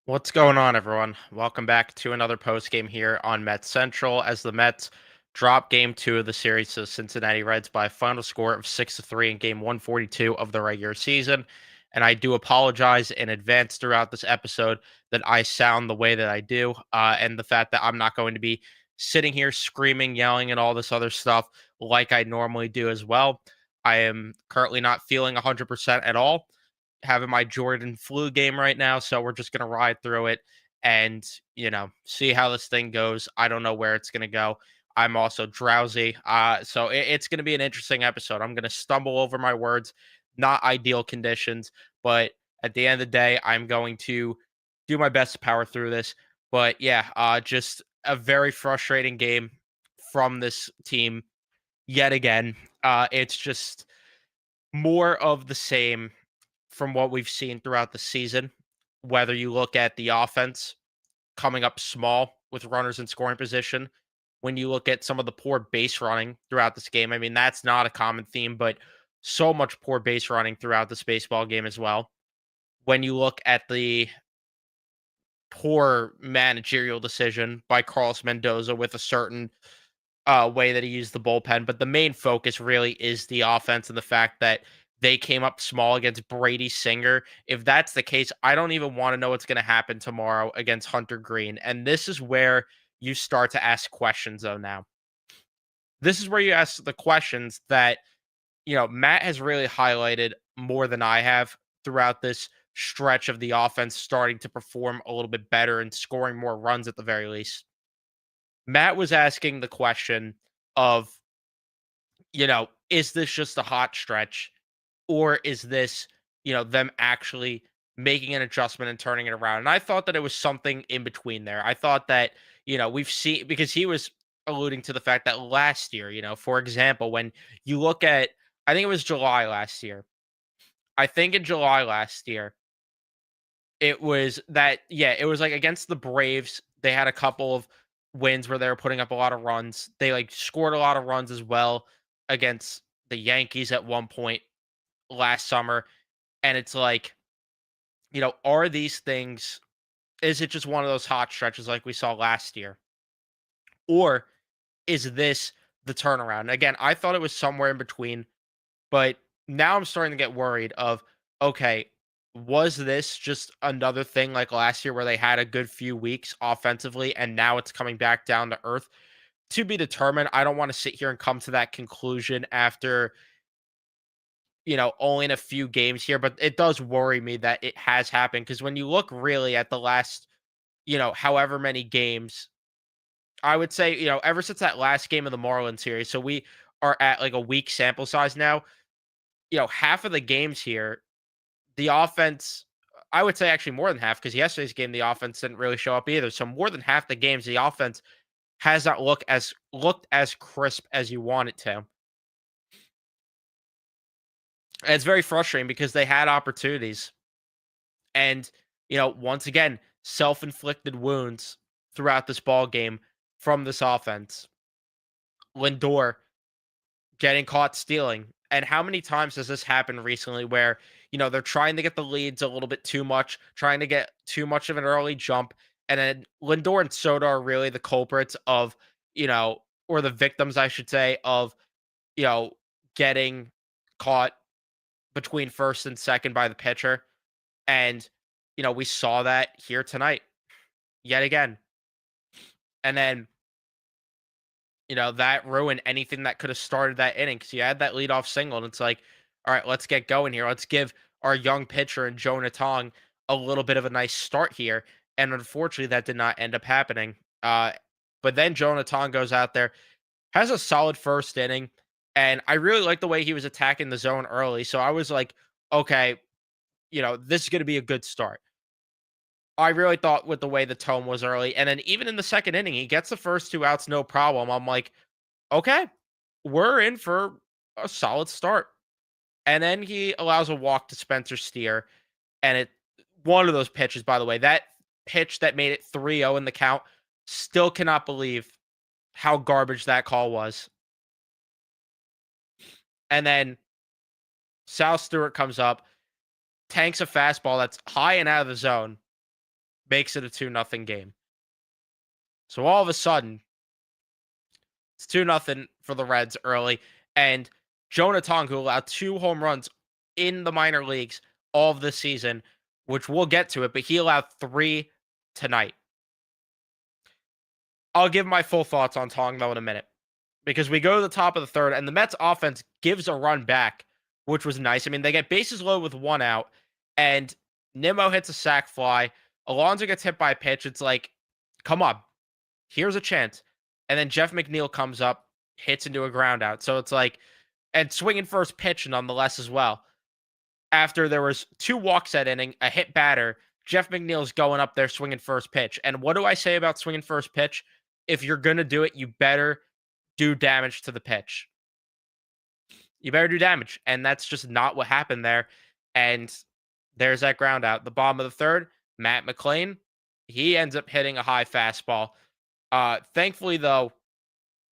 What's going on, everyone? Welcome back to another post game here on Mets Central as the Mets drop game two of the series to the Cincinnati Reds by a final score of 6-3 in game 142 of the regular season. And I do apologize in advance throughout this episode that I sound the way that I do, and the fact that I'm not going to be sitting here screaming, yelling, and all this other stuff like I normally do as well. I am currently not feeling 100% at all, having my Jordan flu game right now, so we're just gonna ride through it and see how this thing goes. I don't know where it's gonna go. I'm also drowsy, so it's gonna be an interesting episode. I'm gonna stumble over my words, not ideal conditions, but at the end of the day, I'm going to do my best to power through this. But yeah, just a very frustrating game from this team yet again. It's just more of the same from what we've seen throughout the season, whether you look at the offense coming up small with runners in scoring position, when you look at some of the poor base running throughout this game, I mean, that's not a common theme, but so much poor base running throughout this baseball game as well. When you look at the poor managerial decision by Carlos Mendoza with a certain way that he used the bullpen, but the main focus really is the offense and the fact that they came up small against Brady Singer. If that's the case, I don't even want to know what's going to happen tomorrow against Hunter Green. And this is where you start to ask questions, though. Now, this is where you ask the questions that Matt has really highlighted more than I have throughout this stretch of the offense starting to perform a little bit better and scoring more runs at the very least. Matt was asking the question of, is this just a hot stretch, or is this, them actually making an adjustment and turning it around? And I thought that it was something in between there. I thought that, we've seen, because he was alluding to the fact that last year, for example, when you look at, I think it was July last year. I think in July last year, it was that, yeah, it was like against the Braves. They had a couple of wins where they were putting up a lot of runs. They like scored a lot of runs as well against the Yankees at one point last summer. And it's like, are these things, is it just one of those hot stretches like we saw last year? Or is this the turnaround? Again, I thought it was somewhere in between, but now I'm starting to get worried of, okay, was this just another thing like last year where they had a good few weeks offensively and now it's coming back down to earth? To be determined. I don't want to sit here and come to that conclusion after, only in a few games here, but it does worry me that it has happened because when you look really at the last, however many games, I would say, ever since that last game of the Marlins series, so we are at like a week sample size now, half of the games here, the offense, I would say actually more than half, because yesterday's game, the offense didn't really show up either. So more than half the games, the offense has not looked as crisp as you want it to. And it's very frustrating because they had opportunities. And, once again, self-inflicted wounds throughout this ball game from this offense. Lindor getting caught stealing. And how many times has this happened recently where, they're trying to get the leads a little bit too much, trying to get too much of an early jump. And then Lindor and Soto are really the culprits of, or the victims, I should say, of, you know, getting caught between first and second by the pitcher. And, we saw that here tonight yet again. And then, that ruined anything that could have started that inning because you had that leadoff single. And it's like, all right, let's get going here. Let's give our young pitcher and Jonah Tong a little bit of a nice start here. And unfortunately, that did not end up happening. But then Jonah Tong goes out there, has a solid first inning. And I really like the way he was attacking the zone early. So I was like, okay, this is going to be a good start. I really thought with the way the tone was early. And then even in the second inning, he gets the first two outs, no problem. I'm like, okay, we're in for a solid start. And then he allows a walk to Spencer Steer. And one of those pitches, by the way, that pitch that made it 3-0 in the count, still cannot believe how garbage that call was. And then Sal Stewart comes up, tanks a fastball that's high and out of the zone. makes it a 2-0 game. So all of a sudden, it's 2-0 for the Reds early. And Jonah Tong, who allowed 2 home runs in the minor leagues all of this season, which we'll get to it, but he allowed 3 tonight. I'll give my full thoughts on Tong, though, in a minute, because we go to the top of the third, and the Mets offense gives a run back, which was nice. I mean, they get bases loaded with 1 out, and Nimmo hits a sac fly. Alonso gets hit by a pitch. It's like, come on, here's a chance. And then Jeff McNeil comes up, hits into a ground out. So it's like, and swinging first pitch nonetheless as well. After there was 2 walks that inning, a hit batter, Jeff McNeil's going up there swinging first pitch. And what do I say about swinging first pitch? If you're going to do it, you better do damage to the pitch. You better do damage. And that's just not what happened there. And there's that ground out. The bottom of the third, Matt McLean, he ends up hitting a high fastball. Thankfully, though,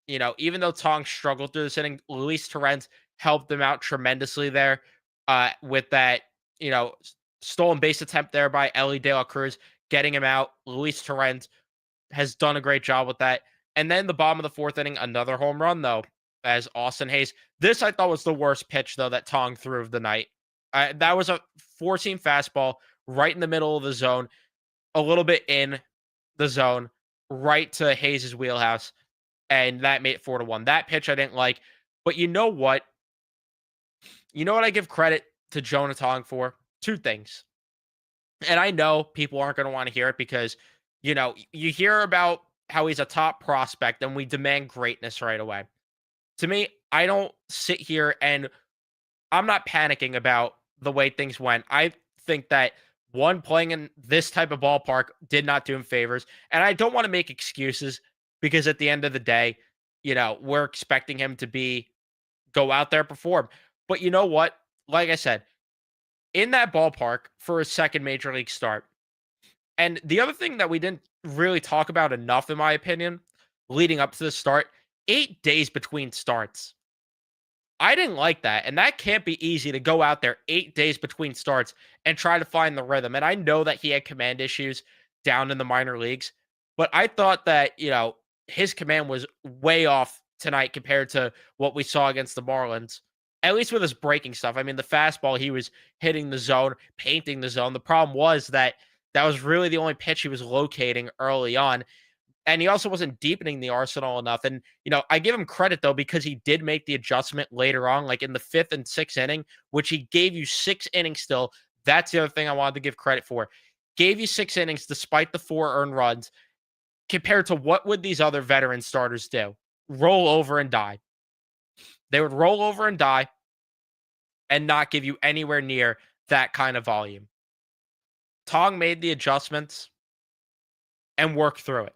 even though Tong struggled through this inning, Luis Torrens helped them out tremendously there with that, stolen base attempt there by Ellie De La Cruz, getting him out. Luis Torrens has done a great job with that. And then the bottom of the fourth inning, another home run, though, as Austin Hayes. This I thought was the worst pitch, though, that Tong threw of the night. That was a 4-seam fastball right in the middle of the zone, a little bit in the zone, right to Hayes' wheelhouse. And that made it 4-1. That pitch I didn't like. But you know what? You know what I give credit to Jonah Tong for? 2 things. And I know people aren't going to want to hear it because, you hear about how he's a top prospect and we demand greatness right away. To me, I don't sit here and I'm not panicking about the way things went. I think that one, playing in this type of ballpark did not do him favors. And I don't want to make excuses because at the end of the day, we're expecting him to go out there, perform. But you know what? Like I said, in that ballpark for his second major league start. And the other thing that we didn't really talk about enough, in my opinion, leading up to the start, 8 days between starts. I didn't like that. And that can't be easy to go out there 8 days between starts and try to find the rhythm. And I know that he had command issues down in the minor leagues, but I thought that, his command was way off tonight compared to what we saw against the Marlins, at least with his breaking stuff. I mean, the fastball, he was hitting the zone, painting the zone. The problem was that that was really the only pitch he was locating early on. And he also wasn't deepening the arsenal enough. And, I give him credit, though, because he did make the adjustment later on, like in the 5th and 6th inning, which he gave you 6 innings still. That's the other thing I wanted to give credit for. Gave you 6 innings despite the 4 earned runs, compared to what would these other veteran starters do? Roll over and die. They would roll over and die and not give you anywhere near that kind of volume. Tong made the adjustments and worked through it.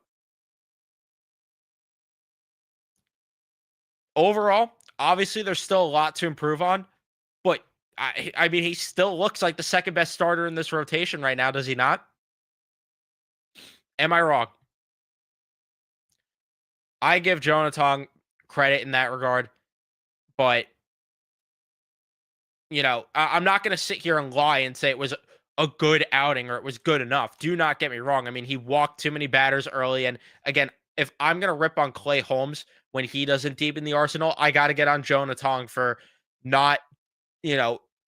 Overall, obviously, there's still a lot to improve on, but I mean, he still looks like the second best starter in this rotation right now, does he not? Am I wrong? I give Jonah Tong credit in that regard, but I'm not going to sit here and lie and say it was a good outing or it was good enough. Do not get me wrong. I mean, he walked too many batters early. And again, if I'm going to rip on Clay Holmes when he doesn't deepen the arsenal, I got to get on Jonah Tong for not,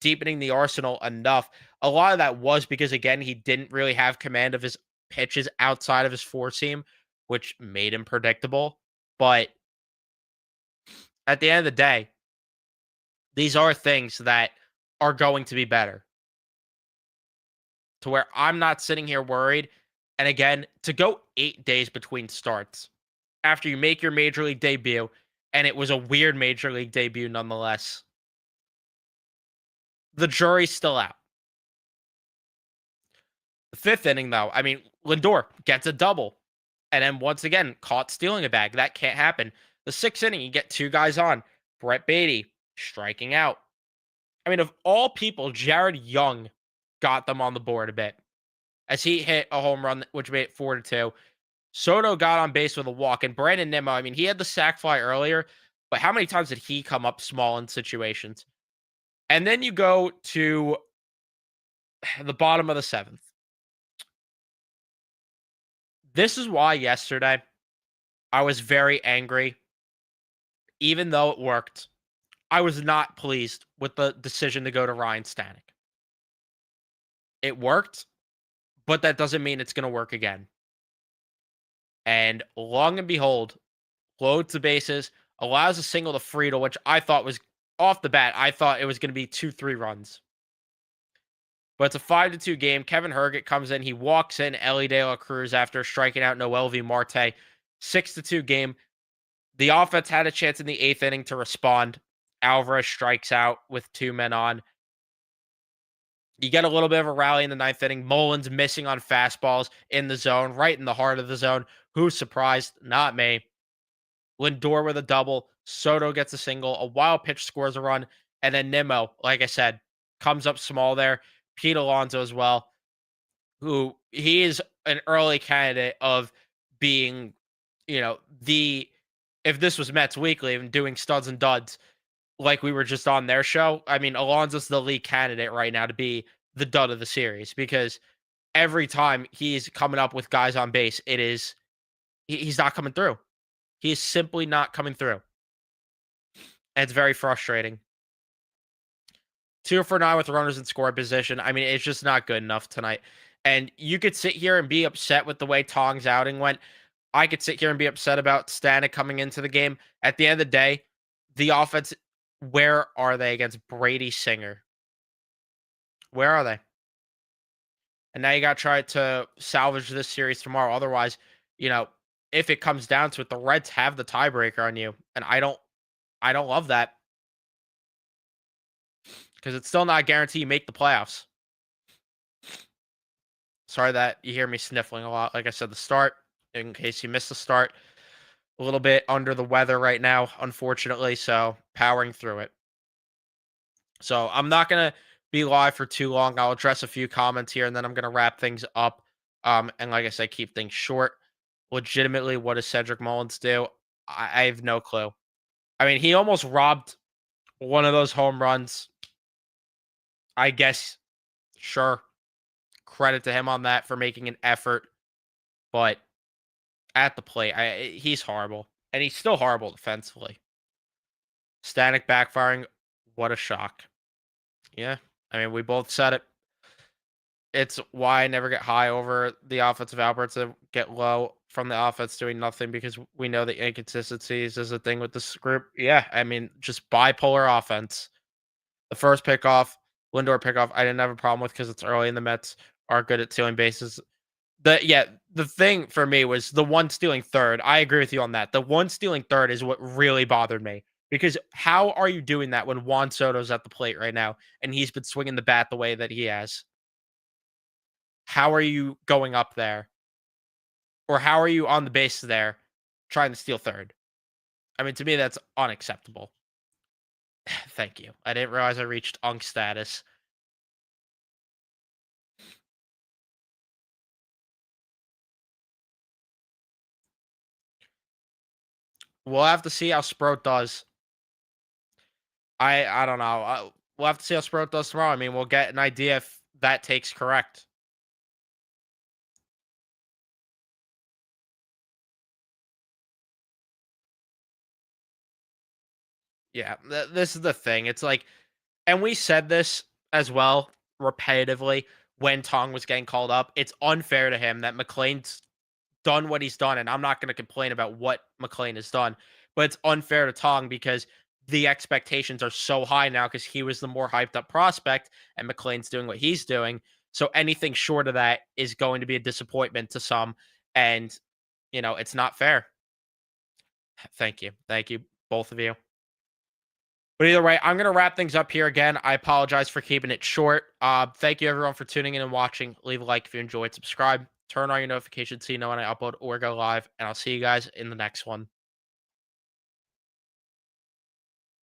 deepening the arsenal enough. A lot of that was because, again, he didn't really have command of his pitches outside of his 4-seam, which made him predictable. But at the end of the day, these are things that are going to be better, to where I'm not sitting here worried. And again, to go 8 days between starts after you make your major league debut, and it was a weird major league debut nonetheless, the jury's still out. The 5th inning, though, I mean, Lindor gets a double and then once again caught stealing a bag. That can't happen. The 6th inning, you get 2 guys on. Brett Beatty striking out. I mean, of all people, Jared Young got them on the board a bit as he hit a home run, which made it 4-2. Soto got on base with a walk, and Brandon Nimmo, I mean, he had the sac fly earlier, but how many times did he come up small in situations? And then you go to the bottom of the 7th. This is why yesterday I was very angry, even though it worked. I was not pleased with the decision to go to Ryan Stanek. It worked, but that doesn't mean it's going to work again. And long and behold, loads the bases, allows a single to Friedel, which I thought was off the bat. I thought it was going to be 2-3 runs. But it's a 5-2 game. Kevin Herget comes in. He walks in Ellie De La Cruz after striking out Noel V. Marte. 6-2 game. The offense had a chance in the eighth inning to respond. Alvarez strikes out with 2 men on. You get a little bit of a rally in the ninth inning. Mullins missing on fastballs in the zone, right in the heart of the zone. Who's surprised? Not me. Lindor with a double. Soto gets a single. A wild pitch scores a run. And then Nimmo, like I said, comes up small there. Pete Alonso as well, who he is an early candidate of being, the if this was Mets Weekly and doing studs and duds like we were just on their show, I mean, Alonso's the lead candidate right now to be the dud of the series because every time he's coming up with guys on base, he's not coming through. He is simply not coming through. And it's very frustrating. 2 for 9 with runners in score position. I mean, it's just not good enough tonight. And you could sit here and be upset with the way Tong's outing went. I could sit here and be upset about Stanek coming into the game. At the end of the day, the offense, where are they against Brady Singer? Where are they? And now you got to try to salvage this series tomorrow. Otherwise, you know, if it comes down to it, the Reds have the tiebreaker on you, and I don't love that because it's still not guaranteed you make the playoffs. Sorry that you hear me sniffling a lot. Like I said, the start, in case you missed the start, a little bit under the weather right now, unfortunately. So powering through it. So I'm not gonna be live for too long. I'll address a few comments here, and then I'm gonna wrap things up. And like I said, keep things short. Legitimately, what does Cedric Mullins do? I have no clue. I mean, he almost robbed one of those home runs. I guess, sure, credit to him on that for making an effort, but at the plate, he's horrible, and he's still horrible defensively. Static backfiring, what a shock. Yeah, I mean, we both said it. It's why I never get high over the offensive outputs and get low from the offense doing nothing because we know the inconsistencies is a thing with this group. Yeah, I mean, just bipolar offense. The first pickoff, Lindor pickoff, I didn't have a problem with because it's early and the Mets are good at stealing bases. The thing for me was the one stealing third. I agree with you on that. The one stealing third is what really bothered me because how are you doing that when Juan Soto's at the plate right now and he's been swinging the bat the way that he has? How are you going up there? Or how are you on the base there trying to steal third? I mean, to me, that's unacceptable. Thank you. I didn't realize I reached unk status. We'll have to see how Sprout does. I don't know. We'll have to see how Sprout does tomorrow. I mean, we'll get an idea if that takes correct. Yeah, this is the thing. It's like, and we said this as well repetitively when Tong was getting called up. It's unfair to him that McLean's done what he's done, and I'm not going to complain about what McLean has done, but it's unfair to Tong because the expectations are so high now because he was the more hyped up prospect, and McLean's doing what he's doing. So anything short of that is going to be a disappointment to some, and it's not fair. Thank you, both of you. But either way, I'm gonna wrap things up here again. I apologize for keeping it short. Thank you everyone for tuning in and watching. Leave a like if you enjoyed. Subscribe. Turn on your notifications so you know when I upload or go live. And I'll see you guys in the next one.